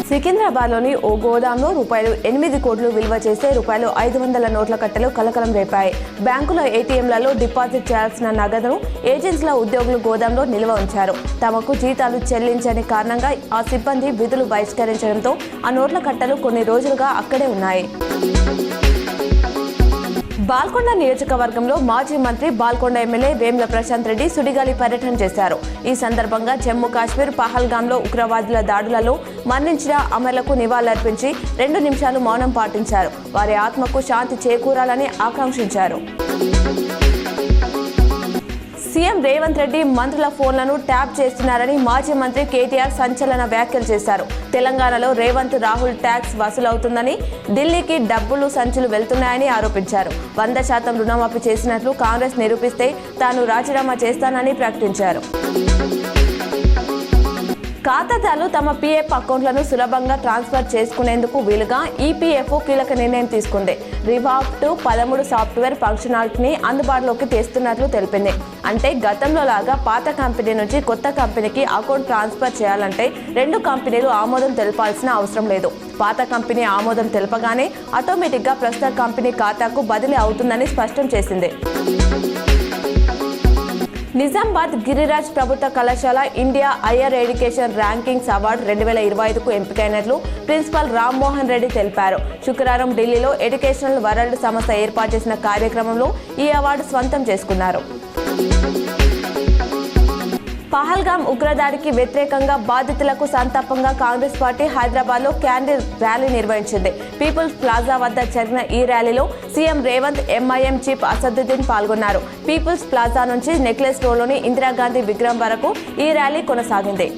సికింద్రాబాద్లోని ఓ గోదాంలో ₹8 కోట్లు విలువ చేసే ₹500 నోట్ల కట్టలు కలకలం రేపాయి. బ్యాంకుల ఏటీఎంలలో డిపాజిట్ చేయాల్సిన నగదును ఏజెన్సీల ఉద్యోగులు గోదాంలో నిల్వ ఉంచారు. తమకు జీతాలు చెల్లించని కారణంగా ఆ సిబ్బంది విధులు బహిష్కరించడంతో ఆ నోట్ల కట్టలు కొన్ని రోజులుగా అక్కడే ఉన్నాయి. బాల్కొండ నియోజకవర్గంలో మాజీ మంత్రి బాల్కొండ ఎమ్మెల్యే వేముల ప్రశాంత్ రెడ్డి సుడిగాలి పర్యటన చేశారు. ఈ సందర్భంగా జమ్మూ కాశ్మీర్ పహల్గాంలో ఉగ్రవాదుల దాడులలో మరణించిన అమరులకు నివాళులర్పించి 2 నిమిషాలు మౌనం పాటించారు. వారి ఆత్మకు శాంతి చేకూరాలని ఆకాంక్షించారు. సీఎం రేవంత్ రెడ్డి మంత్రుల ఫోన్లను ట్యాప్ చేస్తున్నారని మాజీ మంత్రి కేటీఆర్ సంచలన వ్యాఖ్యలు చేశారు. తెలంగాణలో రేవంత్ రాహుల్ ట్యాక్స్ వసూలవుతుందని, ఢిల్లీకి డబ్బులు సంచులు వెళ్తున్నాయని ఆరోపించారు. 100% రుణమాఫీ చేసినట్లు కాంగ్రెస్ నిరూపిస్తే తాను రాజీనామా చేస్తానని ప్రకటించారు. ఖాతాదారులు తమ పీఎఫ్ అకౌంట్లను సులభంగా ట్రాన్స్ఫర్ చేసుకునేందుకు వీలుగా ఈపీఎఫ్ఓ కీలక నిర్ణయం తీసుకుంది. రివాల్వ్ 13 సాఫ్ట్వేర్ ఫంక్షనాలిటీని అందుబాటులోకి తెస్తున్నట్లు తెలిపింది. అంటే గతంలో లాగా పాత కంపెనీ నుంచి కొత్త కంపెనీకి అకౌంట్ ట్రాన్స్ఫర్ చేయాలంటే 2 కంపెనీలు ఆమోదం తెలపాల్సిన అవసరం లేదు. పాత కంపెనీ ఆమోదం తెలపగానే ఆటోమేటిక్గా ప్రస్తుత కంపెనీ ఖాతాకు బదిలీ అవుతుందని స్పష్టం చేసింది. నిజామాబాద్ గిరిరాజ్ ప్రభుత్వ కళాశాల India higher education rankings award 2025కు ఎంపికైనట్లు ప్రిన్సిపల్ రామ్మోహన్ రెడ్డి తెలిపారు. శుక్రవారం ఢిల్లీలో ఎడ్యుకేషనల్ వరల్డ్ సంస్థ ఏర్పాటు చేసిన కార్యక్రమంలో ఈ అవార్డు స్వంతం చేసుకున్నారు. పహల్గాం ఉగ్రదాడికి వ్యతిరేకంగా బాధితులకు సంతాపంగా కాంగ్రెస్ పార్టీ హైదరాబాద్లో క్యాండిల్ ర్యాలీ నిర్వహించింది. పీపుల్స్ ప్లాజా వద్ద జరిగిన ఈ ర్యాలీలో CM Revanth, MIM chief Asaduddin పాల్గొన్నారు. పీపుల్స్ ప్లాజా నుంచి నెక్లెస్ రోడ్లోని ఇందిరాగాంధీ విగ్రహం వరకు ఈ ర్యాలీ కొనసాగింది.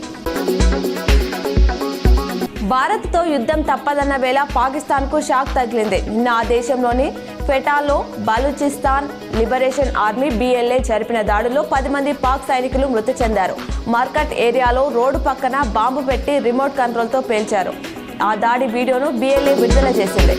భారత్తో యుద్ధం తప్పదన్న వేళ పాకిస్తాన్కు షాక్ తగిలింది. నిన్న ఆ దేశంలోని ఫెటాలో బలూచిస్తాన్ లిబరేషన్ ఆర్మీ BLA జరిపిన దాడుల్లో 10 మంది పాక్ సైనికులు మృతి చెందారు. మార్కట్ ఏరియాలో రోడ్డు పక్కన బాంబు పెట్టి రిమోట్ కంట్రోల్తో పేల్చారు. ఆ దాడి వీడియోను BLA విడుదల చేసింది.